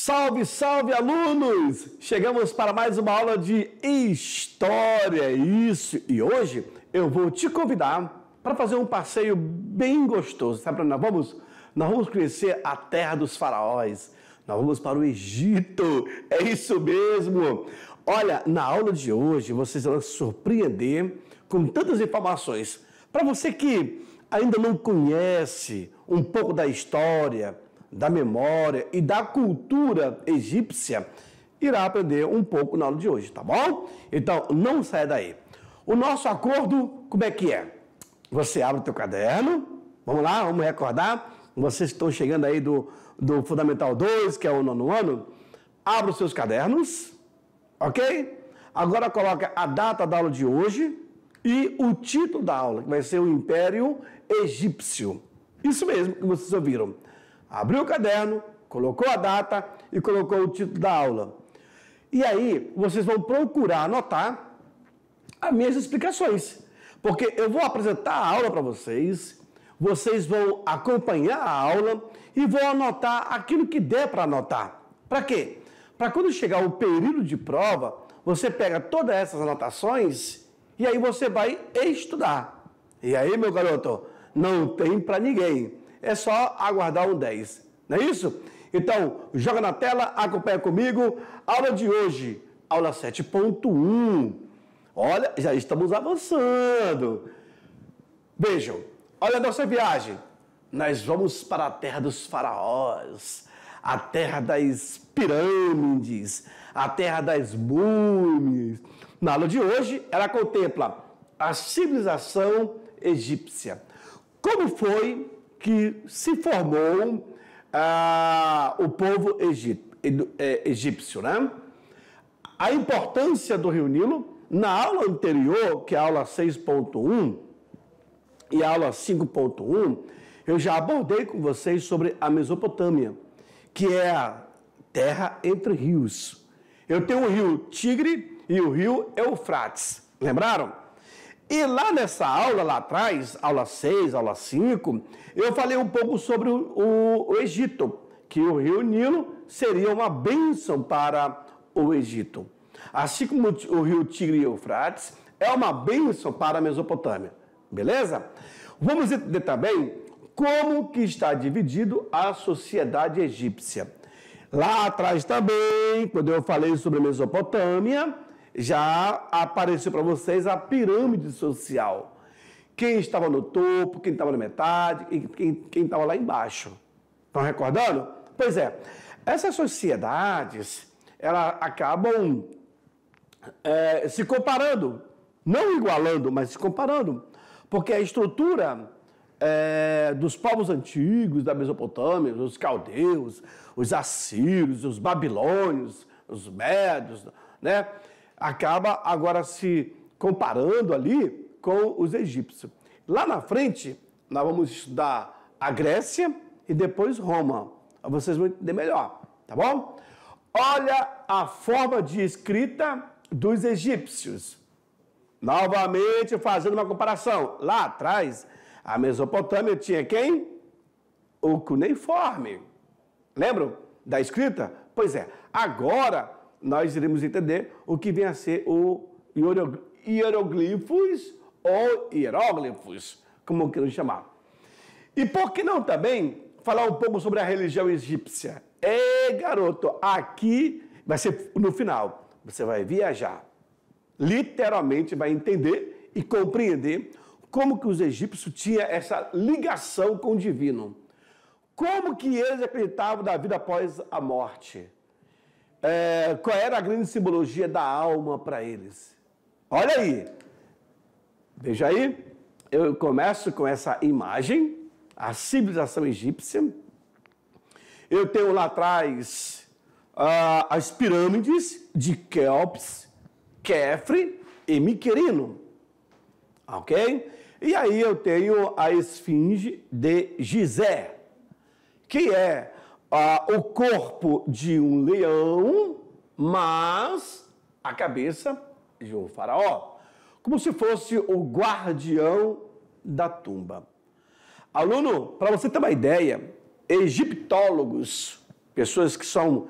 Salve, salve, alunos! Chegamos para mais uma aula de História, isso! E hoje eu vou te convidar para fazer um passeio bem gostoso. Sabe para onde nós vamos conhecer a terra dos faraós. Nós vamos para o Egito, é isso mesmo! Olha, na aula de hoje vocês vão se surpreender com tantas informações. Para você que ainda não conhece um pouco da história, da memória e da cultura egípcia, irá aprender um pouco na aula de hoje, tá bom? Então, não saia daí. O nosso acordo, como é que é? Você abre o teu caderno, vamos lá, vamos recordar. Vocês estão chegando aí do Fundamental 2, que é o 9º ano, abre os seus cadernos, ok? Agora coloca a data da aula de hoje e o título da aula, que vai ser o Império Egípcio. Isso mesmo que vocês ouviram. Abriu o caderno, colocou a data e colocou o título da aula. E aí, vocês vão procurar anotar as minhas explicações. Porque eu vou apresentar a aula para vocês, vocês vão acompanhar a aula e vão anotar aquilo que der para anotar. Para quê? Para quando chegar o período de prova, você pega todas essas anotações e aí você vai estudar. E aí, meu garoto, não tem para ninguém. É só aguardar um 10, não é isso? Então, joga na tela, acompanha comigo. Aula de hoje, aula 7.1. Olha, já estamos avançando. Vejam, olha a nossa viagem. Nós vamos para a terra dos faraós, a terra das pirâmides, a terra das múmias. Na aula de hoje, ela contempla a civilização egípcia. Como foi que se formou o povo egípcio, né? A importância do Rio Nilo, na aula anterior, que é a aula 6.1 e a aula 5.1, eu já abordei com vocês sobre a Mesopotâmia, que é a terra entre rios. Eu tenho o rio Tigre e o rio Eufrates, lembraram? E lá nessa aula, lá atrás, aula 6, aula 5, eu falei um pouco sobre o Egito, que o rio Nilo seria uma bênção para o Egito. Assim como o rio Tigre e Eufrates é uma bênção para a Mesopotâmia. Beleza? Vamos entender também como que está dividido a sociedade egípcia. Lá atrás também, quando eu falei sobre a Mesopotâmia, já apareceu para vocês a pirâmide social. Quem estava no topo, quem estava na metade e quem estava lá embaixo. Estão recordando? Pois é, essas sociedades, elas acabam se comparando, não igualando, mas se comparando, porque a estrutura dos povos antigos da Mesopotâmia, os caldeus, os assírios, os babilônios, os medos, né? Acaba agora se comparando ali com os egípcios. Lá na frente, nós vamos estudar a Grécia e depois Roma. Vocês vão entender melhor, tá bom? Olha a forma de escrita dos egípcios. Novamente fazendo uma comparação. Lá atrás, a Mesopotâmia tinha quem? O cuneiforme. Lembram da escrita? Pois é, agora nós iremos entender o que vem a ser o hieroglifos ou hieróglifos, como queiram chamar. E por que não também falar um pouco sobre a religião egípcia? Garoto, aqui vai ser no final. Você vai viajar. Literalmente vai entender e compreender como que os egípcios tinham essa ligação com o divino. Como que eles acreditavam na vida após a morte. Qual era a grande simbologia da alma para eles? Olha aí, veja aí, eu começo com essa imagem, a civilização egípcia. Eu tenho lá atrás as pirâmides de Quéops, Quefre e Miquerino, ok? E aí eu tenho a esfinge de Gizé, que é o corpo de um leão, mas a cabeça de um faraó, como se fosse o guardião da tumba. Aluno, para você ter uma ideia, egiptólogos, pessoas que são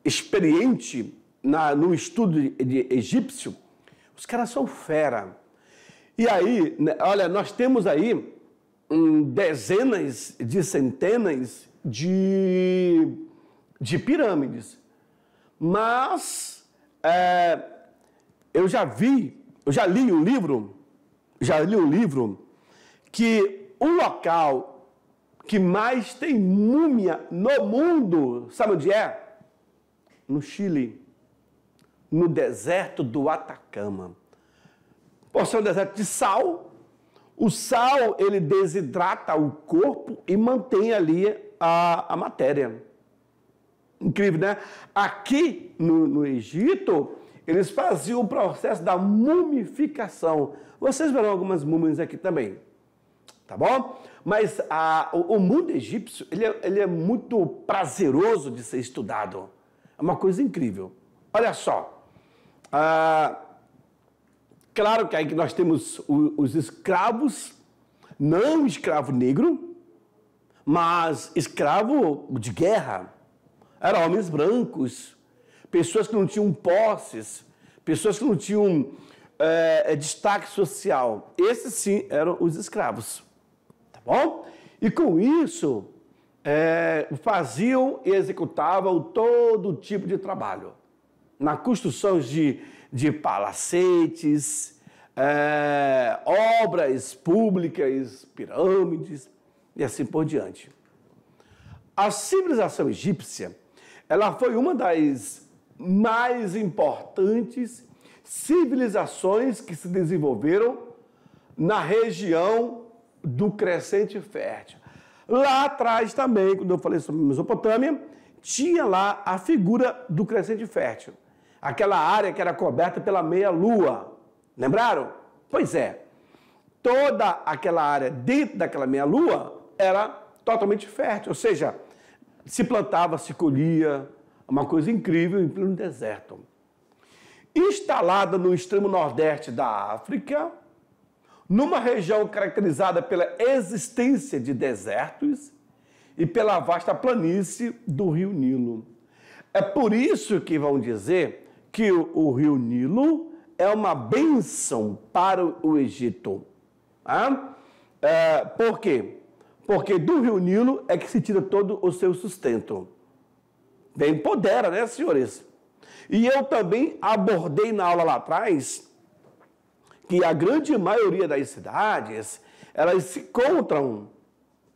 experiente no estudo de egípcio, os caras são fera. E aí, olha, nós temos aí dezenas de centenas de pirâmides. Mas eu já li um livro que o local que mais tem múmia no mundo, sabe onde é? No Chile, no deserto do Atacama. Por ser um deserto de sal, o sal ele desidrata o corpo e mantém ali a matéria. Incrível, né? Aqui no Egito, eles faziam o processo da mumificação. Vocês verão algumas múmias aqui também, tá bom? Mas o mundo egípcio, ele é muito prazeroso de ser estudado. É uma coisa incrível. Olha só. Claro que aí nós temos os escravos, não escravo negro, mas escravo de guerra. Eram homens brancos, pessoas que não tinham posses, pessoas que não tinham destaque social. Esses sim eram os escravos, tá bom? E com isso, faziam e executavam todo tipo de trabalho. Na construção de palacetes, obras públicas, pirâmides e assim por diante. A civilização egípcia, ela foi uma das mais importantes civilizações que se desenvolveram na região do Crescente Fértil. Lá atrás também, quando eu falei sobre Mesopotâmia, tinha lá a figura do Crescente Fértil. Aquela área que era coberta pela meia-lua. Lembraram? Pois é. Toda aquela área dentro daquela meia-lua era totalmente fértil. Ou seja, se plantava, se colhia. Uma coisa incrível em pleno deserto. Instalada no extremo nordeste da África, numa região caracterizada pela existência de desertos e pela vasta planície do rio Nilo. É por isso que vão dizer que o rio Nilo é uma bênção para o Egito. Por quê? Porque do rio Nilo é que se tira todo o seu sustento. Bem, empodera, né, senhores? E eu também abordei na aula lá atrás que a grande maioria das cidades, elas se encontram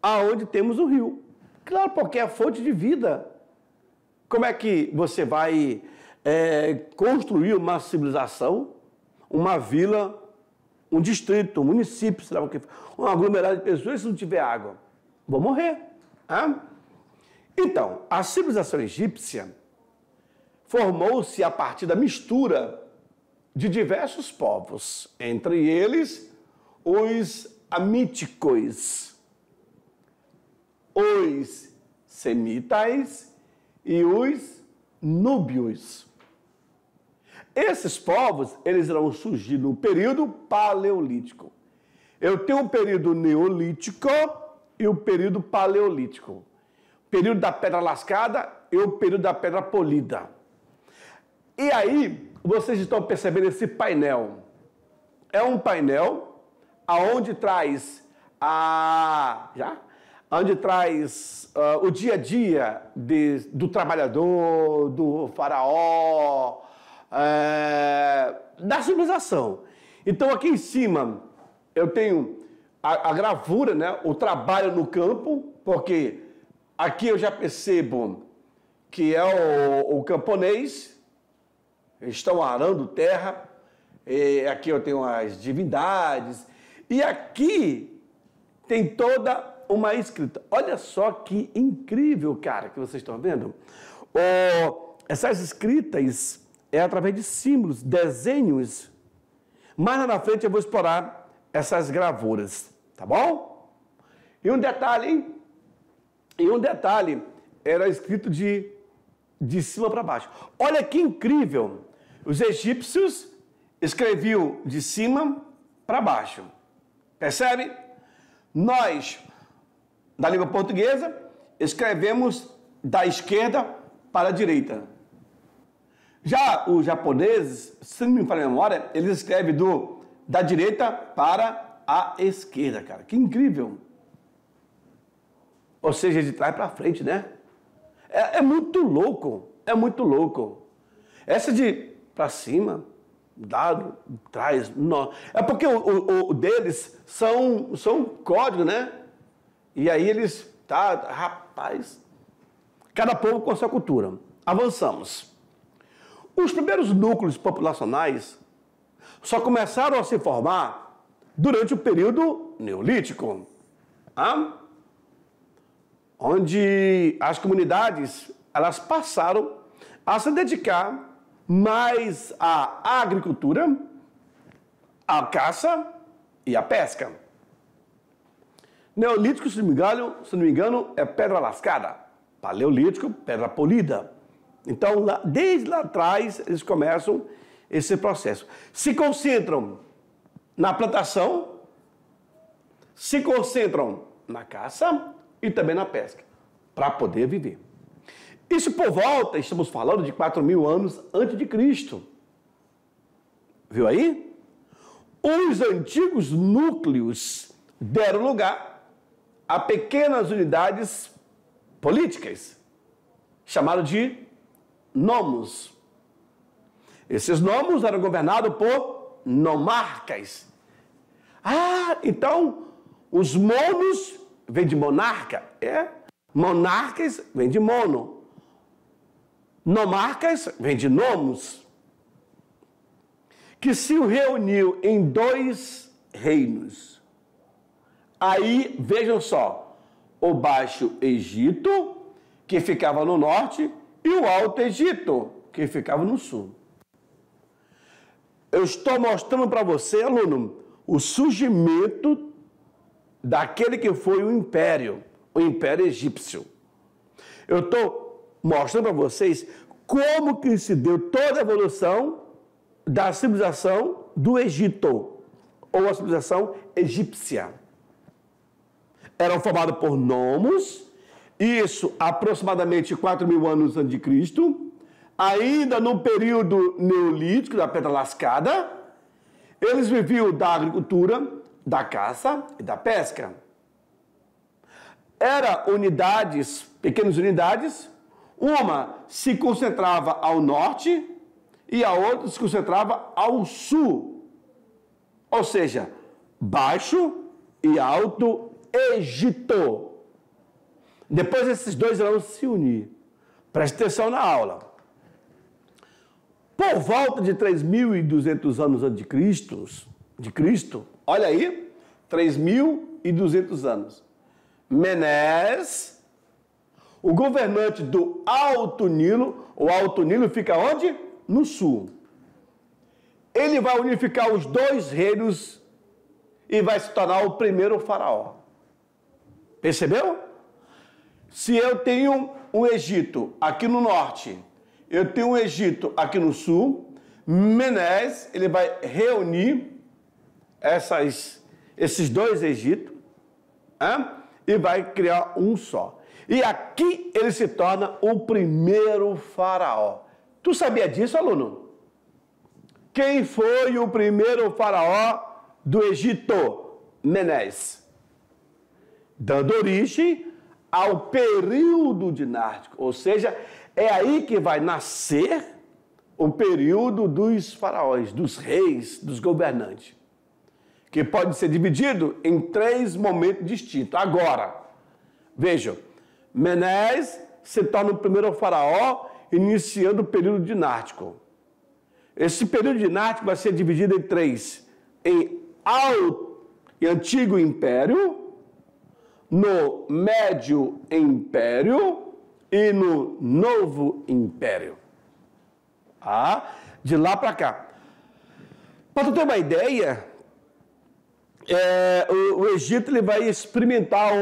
aonde temos o rio. Claro, porque é a fonte de vida. Como é que você vai construir uma civilização, uma vila, um distrito, um município, sei lá o que, um aglomerado de pessoas se não tiver água? Vão morrer. Então, a civilização egípcia formou-se a partir da mistura de diversos povos, entre eles os amíticos, os semitas e os núbios. Esses povos, eles irão surgir no período paleolítico. Eu tenho o período neolítico e o período paleolítico. O período da pedra lascada e o período da pedra polida. E aí, vocês estão percebendo esse painel. É um painel aonde traz o dia a dia do trabalhador, do faraó, da civilização. Então, aqui em cima, eu tenho a gravura, né? O trabalho no campo, porque aqui eu já percebo que é o camponês. Estão arando terra, aqui eu tenho as divindades, e aqui tem toda uma escrita. Olha só que incrível, cara, que vocês estão vendo. Essas escritas é através de símbolos, desenhos. Mais lá na frente eu vou explorar essas gravuras, tá bom? E um detalhe, era escrito de cima para baixo. Olha que incrível! Os egípcios escreviam de cima para baixo. Percebe? Nós, da língua portuguesa, escrevemos da esquerda para a direita. Já os japoneses, se não me falha a memória, eles escrevem da direita para a esquerda, cara. Que incrível! Ou seja, de trás para frente, né? É muito louco, é muito louco. Essa de para cima, dado, trás, não. É porque o deles são código, né? E aí eles, rapaz, cada povo com a sua cultura. Avançamos. Os primeiros núcleos populacionais só começaram a se formar durante o período neolítico, onde as comunidades elas passaram a se dedicar mais à agricultura, à caça e à pesca. Neolítico, se não me engano, é pedra lascada. Paleolítico, pedra polida. Então, desde lá atrás, eles começam esse processo. Se concentram na plantação, se concentram na caça e também na pesca, para poder viver. Isso por volta, estamos falando de 4.000 anos antes de Cristo. Viu aí? Os antigos núcleos deram lugar a pequenas unidades políticas, chamadas de nomos. Esses nomos eram governados por nomarcas. Então, os monos vêm de monarca, monarcas vêm de mono. Nomarcas vêm de nomos, que se reuniu em 2 reinos. Aí, vejam só, o Baixo Egito, que ficava no norte, e o Alto Egito, que ficava no sul. Eu estou mostrando para você, aluno, o surgimento daquele que foi o Império Egípcio. Eu estou mostrando para vocês como que se deu toda a evolução da civilização do Egito, ou a civilização egípcia. Eram formados por nomos, isso aproximadamente 4.000 anos antes de Cristo, ainda no período neolítico, da pedra lascada, eles viviam da agricultura, da caça e da pesca. Eram unidades, pequenas unidades, uma se concentrava ao norte e a outra se concentrava ao sul. Ou seja, Baixo e Alto Egito. Depois esses 2 irão se unir. Preste atenção na aula. Por volta de 3.200 anos antes de Cristo, olha aí, 3.200 anos. Menes, o governante do Alto Nilo, o Alto Nilo fica onde? No sul. Ele vai unificar os 2 reinos e vai se tornar o primeiro faraó. Percebeu? Se eu tenho um Egito aqui no norte, eu tenho um Egito aqui no sul, Menes, ele vai reunir esses 2 Egitos, e vai criar um só. E aqui ele se torna o primeiro faraó. Tu sabia disso, aluno? Quem foi o primeiro faraó do Egito? Menes. Dando origem ao período dinástico. Ou seja, é aí que vai nascer o período dos faraós, dos reis, dos governantes, que pode ser dividido em 3 momentos distintos. Agora, vejam, Menes se torna o primeiro faraó, iniciando o período dinástico. Esse período dinástico vai ser dividido em 3. Em Antigo Império, no Médio Império e no Novo Império. De lá para cá. Para tu ter uma ideia, o Egito ele vai experimentar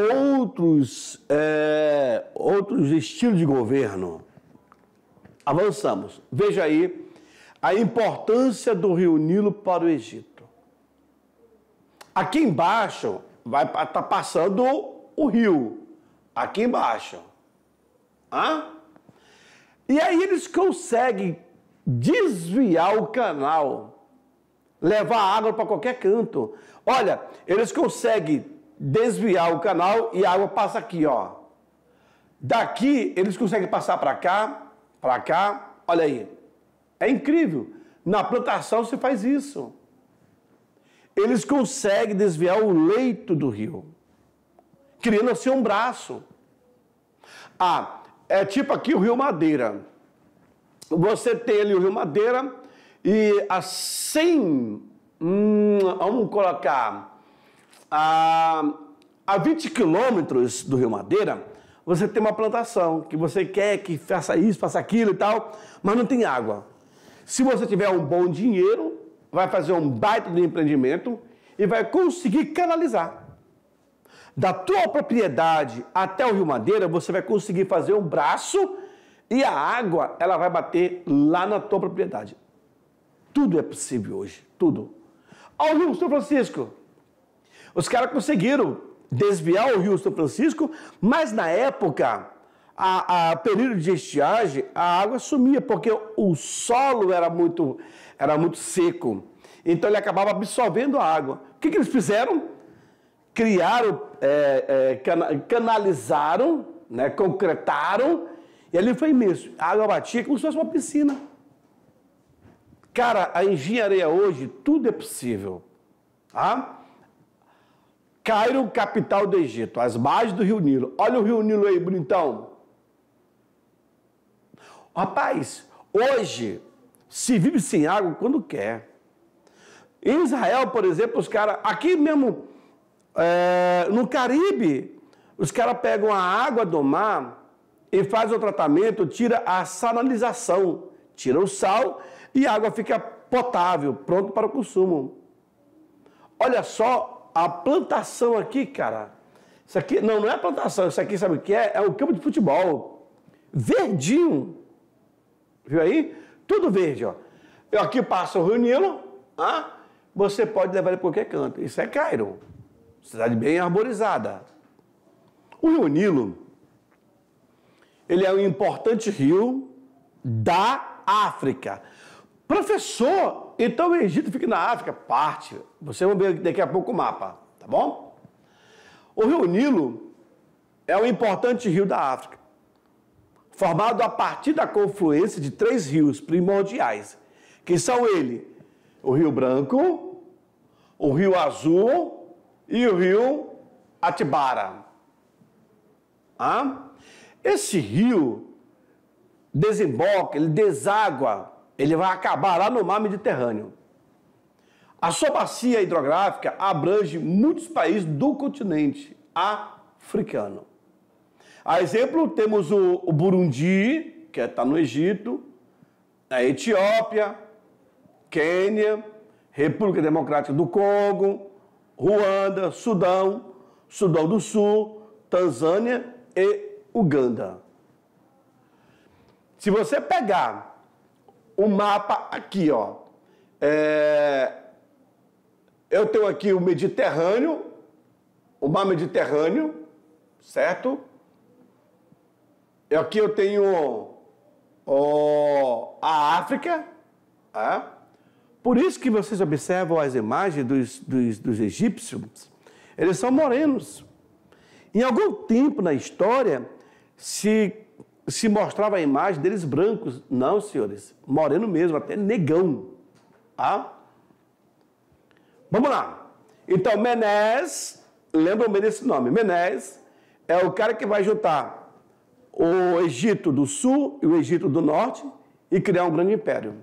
outros estilos de governo. Avançamos. Veja aí a importância do Rio Nilo para o Egito. Aqui embaixo vai estar passando o rio. Aqui embaixo. E aí eles conseguem desviar o canal, levar água para qualquer canto. Olha, eles conseguem desviar o canal e a água passa aqui, ó. Daqui, eles conseguem passar para cá, olha aí. É incrível. Na plantação se faz isso. Eles conseguem desviar o leito do rio, criando assim um braço. É tipo aqui o Rio Madeira. Você tem ali o Rio Madeira e a 100, vamos colocar, a 20 quilômetros do Rio Madeira, você tem uma plantação que você quer que faça isso, faça aquilo e tal, mas não tem água. Se você tiver um bom dinheiro, vai fazer um baita de empreendimento e vai conseguir canalizar. Da tua propriedade até o Rio Madeira, você vai conseguir fazer um braço e a água, ela vai bater lá na tua propriedade. Tudo é possível hoje, tudo. Ao Rio São Francisco. Os caras conseguiram desviar o Rio São Francisco, mas na época, a período de estiagem, a água sumia, porque o solo era muito seco. Então ele acabava absorvendo a água. O que eles fizeram? Criaram, canalizaram, né, concretaram, e ali foi imenso. A água batia como se fosse uma piscina. Cara, a engenharia hoje, tudo é possível. Tá? Cairo, capital do Egito, as margens do Rio Nilo. Olha o Rio Nilo aí, bonitão. Rapaz, hoje se vive sem água quando quer. Em Israel, por exemplo, os caras, aqui mesmo, no Caribe, os caras pegam a água do mar e fazem o tratamento, tira a salinização, tira o sal e a água fica potável, pronto para o consumo. Olha só a plantação aqui, cara. Isso aqui, não é plantação, isso aqui sabe o que é? É um campo de futebol. Verdinho. Viu aí? Tudo verde, ó. Aqui passa o Rio Nilo, você pode levar ele para qualquer canto. Isso é Cairo. Cidade bem arborizada. O Rio Nilo, ele é um importante rio da África. Professor, então o Egito fica na África? Parte. Você vai ver daqui a pouco o mapa, tá bom? O Rio Nilo é um importante rio da África, formado a partir da confluência de 3 rios primordiais, que são o Rio Branco, o Rio Azul e o Rio Atibara. Esse rio desemboca, ele deságua, ele vai acabar lá no mar Mediterrâneo. A sua bacia hidrográfica abrange muitos países do continente africano. A exemplo, temos o Burundi, que está no Egito, a Etiópia, Quênia, República Democrática do Congo, Ruanda, Sudão, Sudão do Sul, Tanzânia e Uganda. Se você pegar o mapa aqui, ó, eu tenho aqui o Mediterrâneo, o mar Mediterrâneo, certo? Aqui eu tenho a África. Por isso que vocês observam as imagens dos egípcios, eles são morenos. Em algum tempo na história, se mostrava a imagem deles brancos. Não, senhores, moreno mesmo, até negão. Vamos lá. Então, Menes, lembram bem desse nome, Menes é o cara que vai juntar o Egito do Sul e o Egito do Norte e criar um grande império.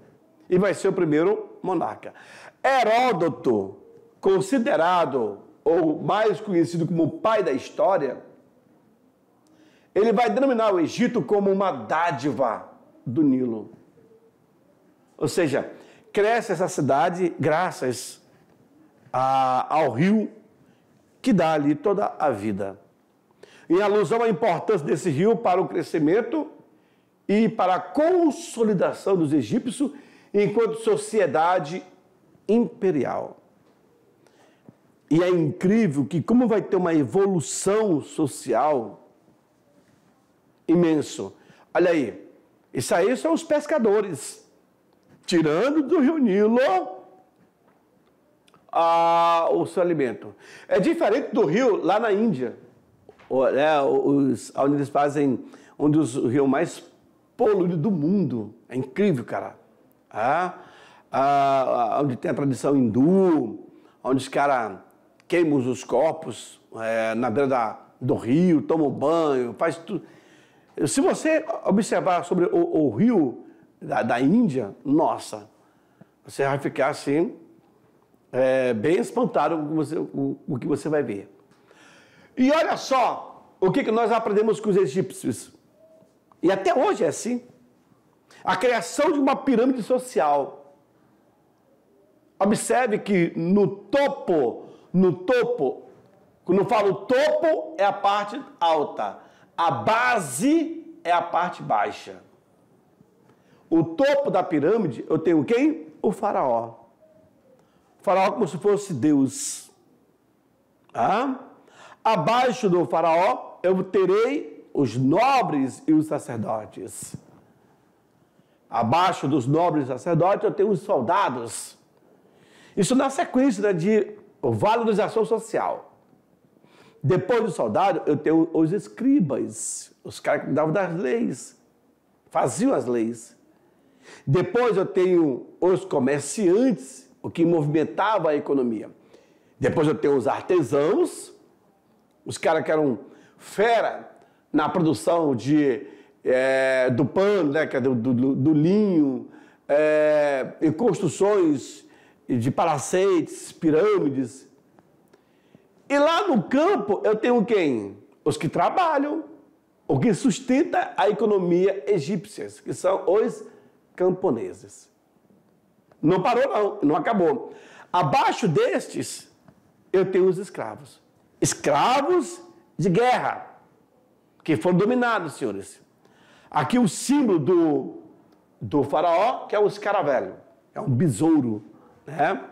E vai ser o primeiro monarca. Heródoto, considerado ou mais conhecido como o pai da história, ele vai denominar o Egito como uma dádiva do Nilo. Ou seja, cresce essa cidade graças ao rio que dá ali toda a vida. Em alusão à importância desse rio para o crescimento e para a consolidação dos egípcios enquanto sociedade imperial. E é incrível que como vai ter uma evolução social imenso. Olha aí, isso aí são os pescadores. tirando do rio Nilo o seu alimento. É diferente do rio lá na Índia, onde eles fazem um dos rios mais poluídos do mundo. É incrível, cara. Onde tem a tradição hindu, onde os caras queimam os corpos na beira do rio, tomam banho, faz tudo. Se você observar sobre o rio da Índia, nossa, você vai ficar assim, bem espantado com o que você vai ver. E olha só o que nós aprendemos com os egípcios. E até hoje é assim. A criação de uma pirâmide social. Observe que no topo, quando eu falo topo, é a parte alta. A base é a parte baixa. O topo da pirâmide, eu tenho quem? O faraó. O faraó como se fosse Deus. Abaixo do faraó, eu terei os nobres e os sacerdotes. Abaixo dos nobres e sacerdotes, eu tenho os soldados. Isso na sequência de valorização social. Depois do soldado, eu tenho os escribas, os caras que cuidavam das leis, faziam as leis. Depois eu tenho os comerciantes, o que movimentava a economia. Depois eu tenho os artesãos, os caras que eram fera na produção do pano, né, do linho, em construções de palacetes, pirâmides. E lá no campo eu tenho quem? Os que trabalham, o que sustenta a economia egípcia, que são os camponeses. Não parou não acabou. Abaixo destes eu tenho os escravos. Escravos de guerra, que foram dominados, senhores. Aqui o símbolo do faraó, que é o escaravelho, é um besouro, né?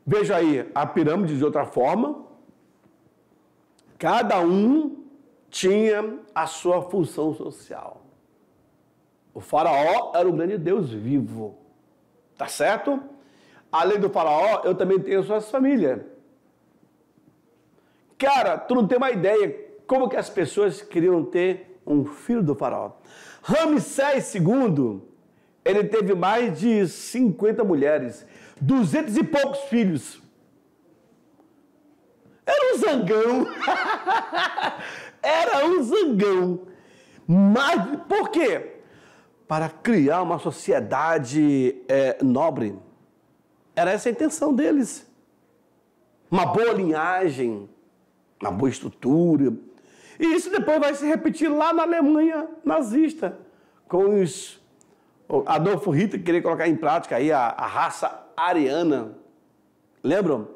Veja aí a pirâmide de outra forma. Cada um tinha a sua função social. O faraó era o grande Deus vivo, tá certo? Além do faraó, eu também tenho suas famílias. Cara, tu não tem uma ideia como que as pessoas queriam ter um filho do faraó. Ramsés II, ele teve mais de 50 mulheres, 200 e poucos filhos. Era um zangão. Era um zangão. Mas por quê? Para criar uma sociedade nobre. Era essa a intenção deles. Uma boa linhagem, uma boa estrutura. E isso depois vai se repetir lá na Alemanha nazista, com os Adolf Hitler querer colocar em prática aí a raça ariana. Lembram?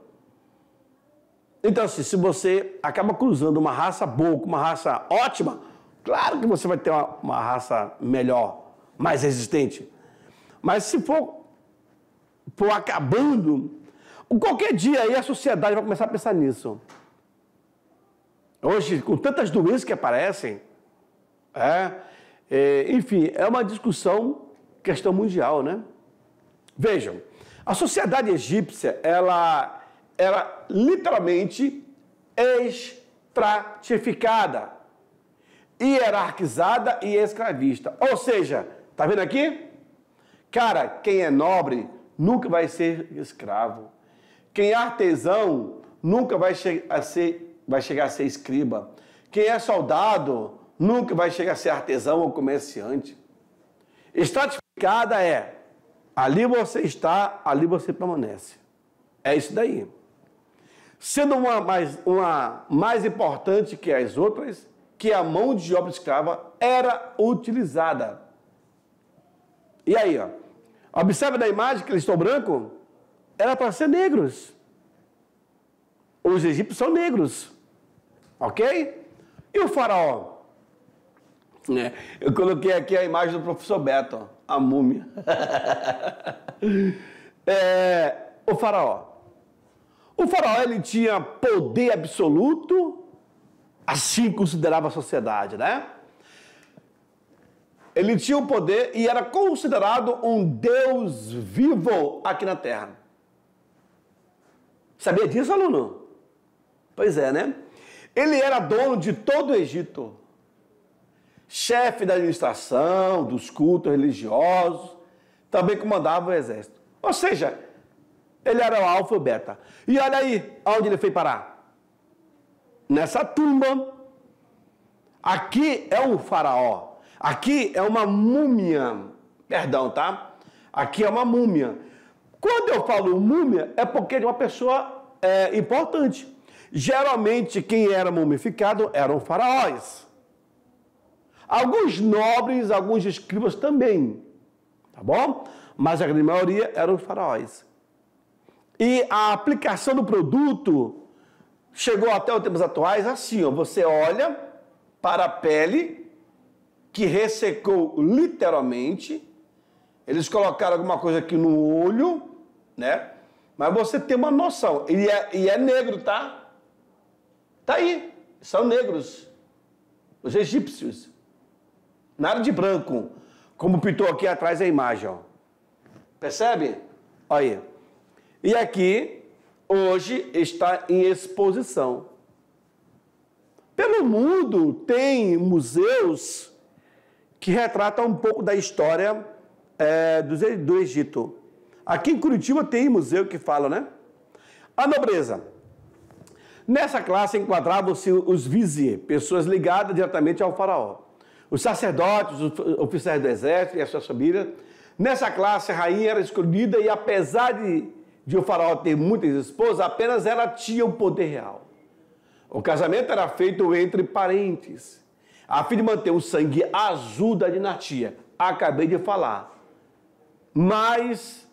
Então, assim, se você acaba cruzando uma raça boa com uma raça ótima, claro que você vai ter uma raça melhor, mais resistente. Mas se for acabando, qualquer dia aí a sociedade vai começar a pensar nisso. Hoje, com tantas doenças que aparecem, enfim, é uma discussão, questão mundial, né? Vejam, a sociedade egípcia, ela era literalmente estratificada, hierarquizada e escravista. Ou seja, tá vendo aqui? Cara, quem é nobre nunca vai ser escravo. Quem é artesão nunca vai chegar a ser escriba. Quem é soldado nunca vai chegar a ser artesão ou comerciante. Estratificada ali você está, ali você permanece. É isso daí. Sendo uma mais importante que as outras, que a mão de obra escrava era utilizada. E aí, ó, observa na imagem que eles estão brancos, era para ser negros. Os egípcios são negros, ok? E o faraó? Eu coloquei aqui a imagem do professor Beto, ó, a múmia. O faraó. O faraó, ele tinha poder absoluto, assim considerava a sociedade, né? Ele tinha o poder e era considerado um Deus vivo aqui na Terra. Sabia disso, aluno? Pois é, né? Ele era dono de todo o Egito. Chefe da administração, dos cultos religiosos, também comandava o exército. Ou seja, ele era o alfa e o beta. E olha aí onde ele foi parar. Nessa tumba. Aqui é um faraó. Aqui é uma múmia. Perdão, tá? Aqui é uma múmia. Quando eu falo múmia, é porque é uma pessoa importante. Geralmente, quem era mumificado eram faraós. Alguns nobres, alguns escribas também. Tá bom? Mas a grande maioria eram os faraós. E a aplicação do produto chegou até os tempos atuais assim, ó, você olha para a pele que ressecou literalmente, eles colocaram alguma coisa aqui no olho, né? Mas você tem uma noção, e é negro, tá? Tá aí, são negros, os egípcios, nada de branco, como pintou aqui atrás a imagem, ó. Percebe? Olha aí. E aqui, hoje, está em exposição. Pelo mundo, tem museus que retratam um pouco da história do Egito. Aqui em Curitiba tem museu que fala, né? A nobreza. Nessa classe enquadravam-se os vizier, pessoas ligadas diretamente ao faraó. Os sacerdotes, os oficiais do exército e as suas famílias. Nessa classe, a rainha era escolhida e, apesar de o faraó ter muitas esposas, apenas ela tinha o poder real. O casamento era feito entre parentes, a fim de manter o sangue azul da dinastia. Acabei de falar. Mais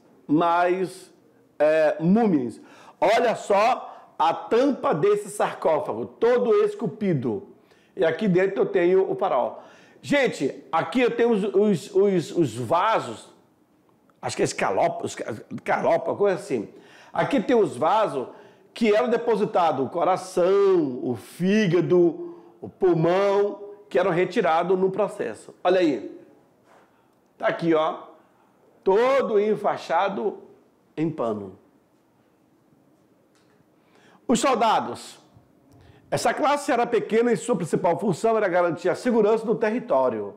múmias. Olha só a tampa desse sarcófago, todo esculpido. E aqui dentro eu tenho o faraó. Gente, aqui eu tenho os vasos, acho que é escalopa, coisa assim. Aqui tem os vasos que eram depositados o coração, o fígado, o pulmão, que eram retirados no processo. Olha aí. Tá aqui, ó. Todo enfaixado em pano. Os soldados. Essa classe era pequena e sua principal função era garantir a segurança do território,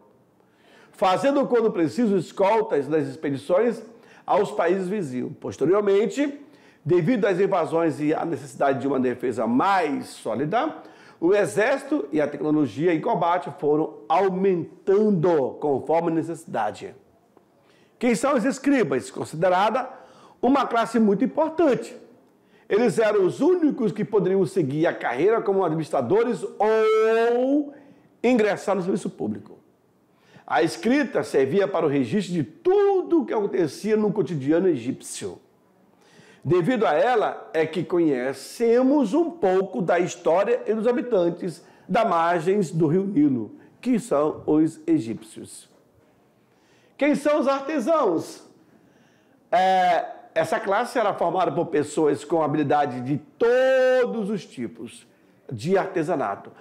fazendo, quando preciso, escoltas nas expedições aos países vizinhos. Posteriormente, devido às invasões e à necessidade de uma defesa mais sólida, o exército e a tecnologia em combate foram aumentando conforme a necessidade. Quem são os escribas? Considerada uma classe muito importante. Eles eram os únicos que poderiam seguir a carreira como administradores ou ingressar no serviço público. A escrita servia para o registro de tudo o que acontecia no cotidiano egípcio. Devido a ela é que conhecemos um pouco da história e dos habitantes das margens do rio Nilo, que são os egípcios. Quem são os artesãos? Essa classe era formada por pessoas com habilidade de todos os tipos de artesanato.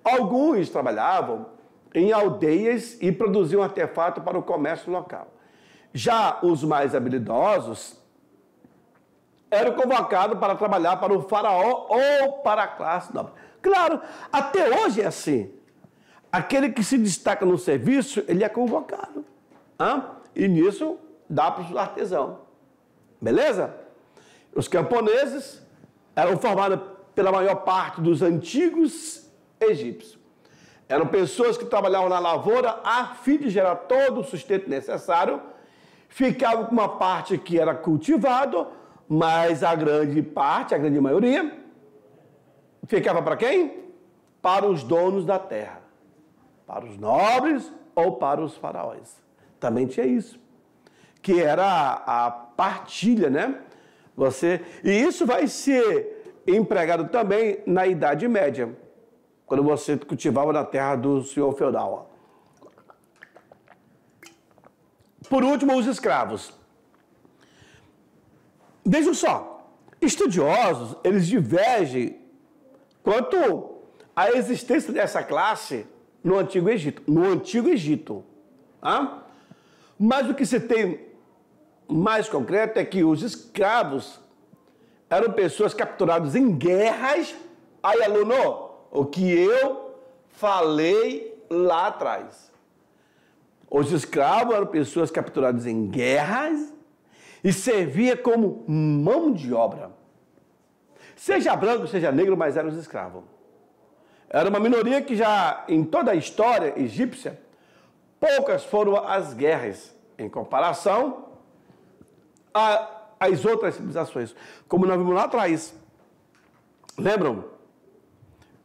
Alguns trabalhavam em aldeias e produziam artefatos para o comércio local. Já os mais habilidosos eram convocados para trabalhar para o faraó ou para a classe nobre. Claro, até hoje é assim. Aquele que se destaca no serviço, ele é convocado. E nisso dá para os artesãos. Beleza? Os camponeses eram formados pela maior parte dos antigos egípcios. Eram pessoas que trabalhavam na lavoura a fim de gerar todo o sustento necessário. Ficavam com uma parte que era cultivado, mas a grande parte, a grande maioria, ficava para quem? Para os donos da terra. Para os nobres ou para os faraós. Também tinha isso. Que era a partilha, né? E isso vai ser empregado também na Idade Média, quando você cultivava na terra do senhor feudal. Por último, os escravos. Vejam só, estudiosos, eles divergem quanto à existência dessa classe no Antigo Egito. No Antigo Egito, Ah? Mas o que se tem mais concreto é que os escravos eram pessoas capturadas em guerras. Aí, aluno, o que eu falei lá atrás. Os escravos eram pessoas capturadas em guerras e servia como mão de obra. Seja branco, seja negro, mas eram os escravos. Era uma minoria que já, em toda a história egípcia, poucas foram as guerras, em comparação às outras civilizações, como nós vimos lá atrás. Lembram?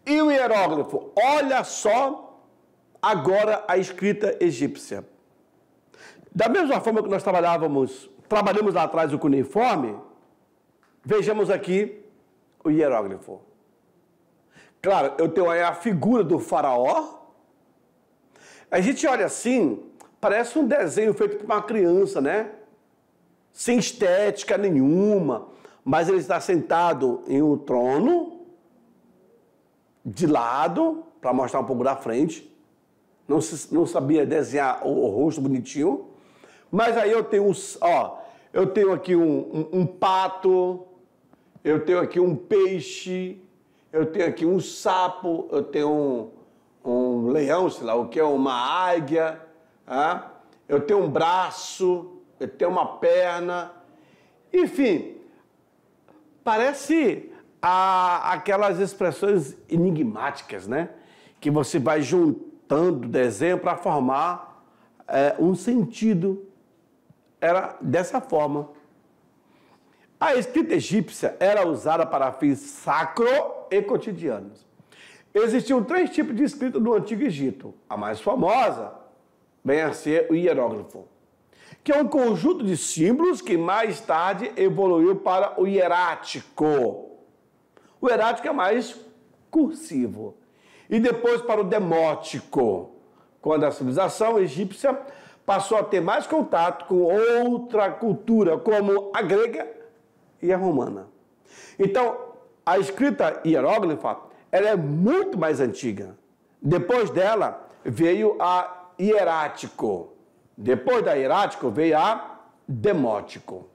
E o hieróglifo? Olha só agora a escrita egípcia. Da mesma forma que nós trabalhamos lá atrás o cuneiforme, vejamos aqui o hieróglifo. Claro, eu tenho aí a figura do faraó. A gente olha assim, parece um desenho feito por uma criança, né? Sem estética nenhuma, mas ele está sentado em um trono, de lado, para mostrar um pouco da frente. Não sabia desenhar o rosto bonitinho. Mas aí eu tenho, eu tenho aqui um pato, eu tenho aqui um peixe, eu tenho aqui um sapo, eu tenho um leão, sei lá o que é, uma águia, eu tenho um braço, eu tenho uma perna, enfim, parece aquelas expressões enigmáticas, né? Que você vai juntando desenho para formar um sentido. Era dessa forma. A escrita egípcia era usada para fins sacro e cotidianos. Existiam 3 tipos de escrita no Antigo Egito. A mais famosa vem a ser o hieróglifo, que é um conjunto de símbolos que mais tarde evoluiu para o hierático. O hierático é mais cursivo. E depois para o demótico, quando a civilização egípcia passou a ter mais contato com outra cultura, como a grega e a romana. Então, a escrita hieróglifa, ela é muito mais antiga. Depois dela veio a hierático. Depois da hierático veio a demótico.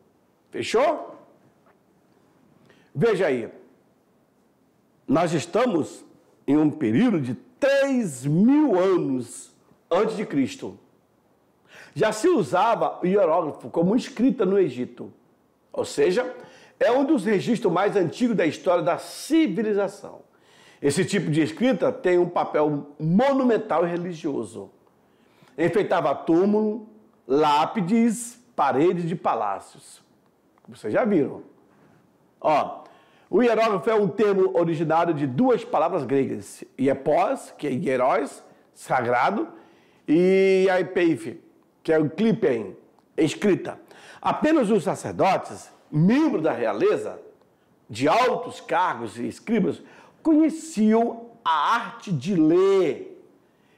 Fechou? Veja aí. Nós estamos em um período de 3.000 anos antes de Cristo. Já se usava o hieróglifo como escrita no Egito. Ou seja, é um dos registros mais antigos da história da civilização. Esse tipo de escrita tem um papel monumental e religioso. Enfeitava túmulo, lápides, paredes de palácios. Vocês já viram. O hieróglifo é um termo originário de 2 palavras gregas. Iepos, que é hieróis, sagrado, e aipeife, que é o clipen, escrita. Apenas os sacerdotes, membros da realeza, de altos cargos e escribas, conheciam a arte de ler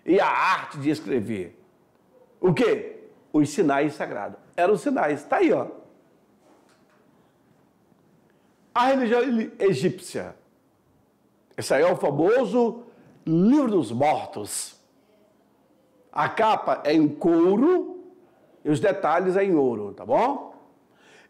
e a arte de escrever. O quê? Os sinais sagrados. Eram os sinais. Está aí, ó. A religião egípcia. Esse aí é o famoso Livro dos Mortos. A capa é em couro e os detalhes é em ouro, tá bom?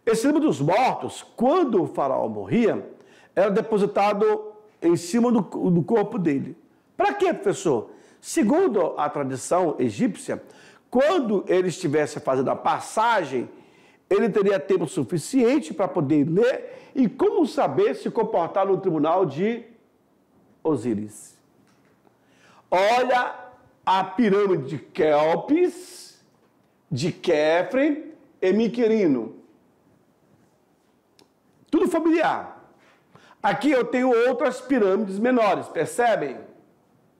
Esse Livro dos Mortos, quando o faraó morria, era depositado em cima do corpo dele. Para quê, professor? Segundo a tradição egípcia, quando ele estivesse fazendo a passagem, ele teria tempo suficiente para poder ler e como saber se comportar no tribunal de Osíris. Olha a pirâmide de Quéops, de Quéfren e Miquerino. Tudo familiar. Aqui eu tenho outras pirâmides menores, percebem?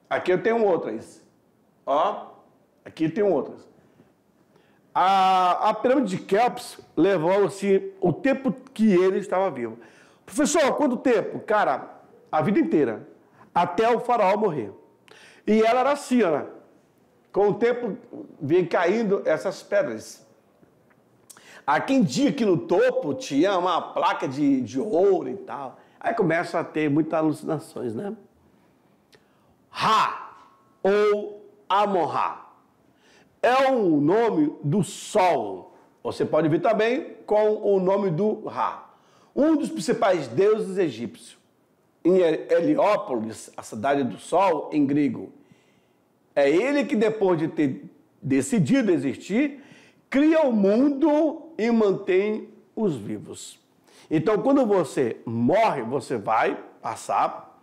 Aqui eu tenho outras. Aqui tem outras. A pirâmide de Quéops levou-se o tempo que ele estava vivo. Professor, quanto tempo? Cara, a vida inteira. Até o faraó morrer. E ela era assim, ó. Com o tempo, vem caindo essas pedras. Há quem diga que no topo tinha uma placa de ouro e tal. Aí começa a ter muitas alucinações, né? Ra, ou Amon-Ra. é um nome do Sol. Você pode ver também com o nome do Ra, um dos principais deuses egípcios. Em Heliópolis, a cidade do Sol, em grego. É ele que, depois de ter decidido existir, cria o mundo e mantém os vivos. Então, quando você morre, você vai passar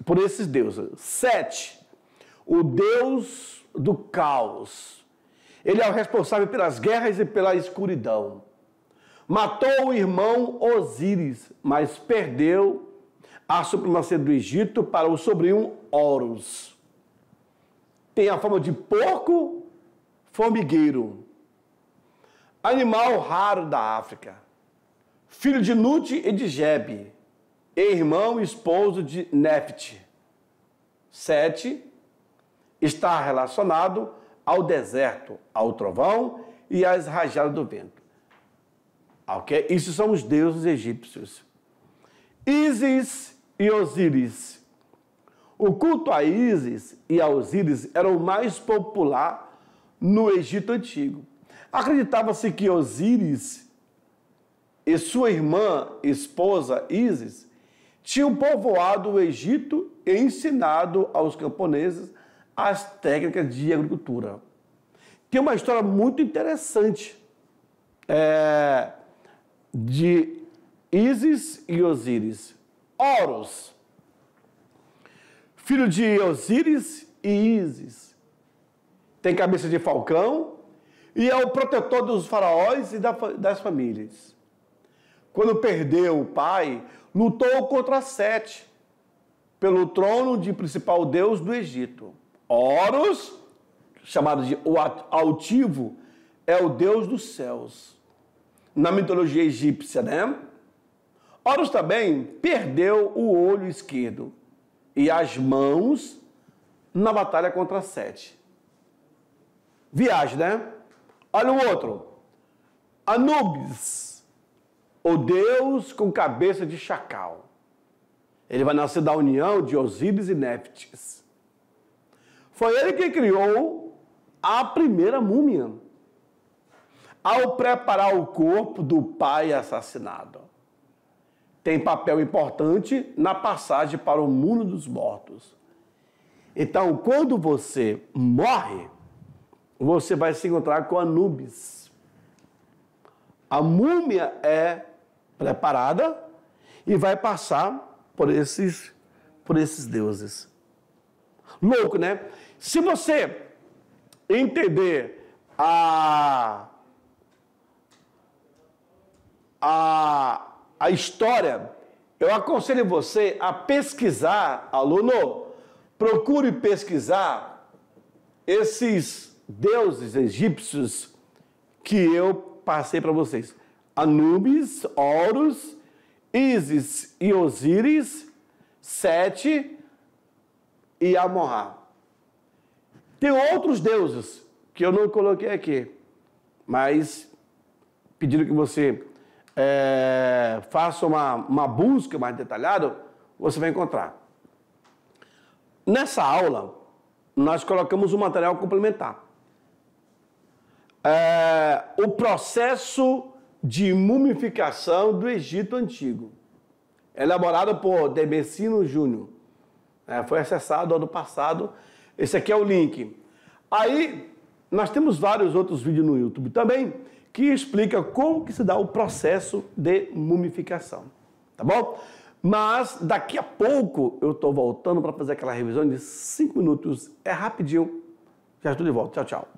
por esses deuses. Sete, o deus do caos. Ele é o responsável pelas guerras e pela escuridão. Matou o irmão Osíris, mas perdeu a supremacia do Egito para o sobrinho Horus. Tem a forma de porco formigueiro. Animal raro da África. Filho de Nut e de Gebe. Irmão e esposo de Nefte. 7. Está relacionado ao deserto, ao trovão e às rajadas do vento. Ok? Isso são os deuses egípcios. Ísis e Osíris. O culto a Ísis e a Osíris era o mais popular no Egito Antigo. Acreditava-se que Osíris e sua irmã, esposa Ísis, tinham povoado o Egito e ensinado aos camponeses as técnicas de agricultura. Tem uma história muito interessante de Ísis e Osíris. Horus, filho de Osíris e Ísis, tem cabeça de falcão e é o protetor dos faraós e das famílias. Quando perdeu o pai, lutou contra Sete, pelo trono de principal deus do Egito. Horus, chamado de o altivo, é o deus dos céus. Na mitologia egípcia, né? Horus também perdeu o olho esquerdo e as mãos na batalha contra Sete. Viagem, né? Olha o outro. Anubis, o deus com cabeça de chacal. Ele vai nascer da união de Osíris e Neftis. Foi ele que criou a primeira múmia, ao preparar o corpo do pai assassinado. Tem papel importante na passagem para o mundo dos mortos. Então, quando você morre, você vai se encontrar com Anubis. A múmia é preparada e vai passar por esses deuses. Louco, né? Se você entender a história, eu aconselho você a pesquisar, aluno, procure pesquisar esses deuses egípcios que eu passei para vocês. Anubis, Horus, Ísis e Osíris, Sete e Amon-Ra. Tem outros deuses que eu não coloquei aqui, mas pedindo que você faça uma busca mais detalhada, você vai encontrar. Nessa aula, nós colocamos um material complementar. O processo de mumificação do Egito Antigo, elaborado por Demessino Júnior. Foi acessado ano passado. Esse aqui é o link. Aí, nós temos vários outros vídeos no YouTube também, que explica como que se dá o processo de mumificação. Tá bom? Mas, daqui a pouco, eu estou voltando para fazer aquela revisão de 5 minutos. É rapidinho. Já estou de volta. Tchau, tchau.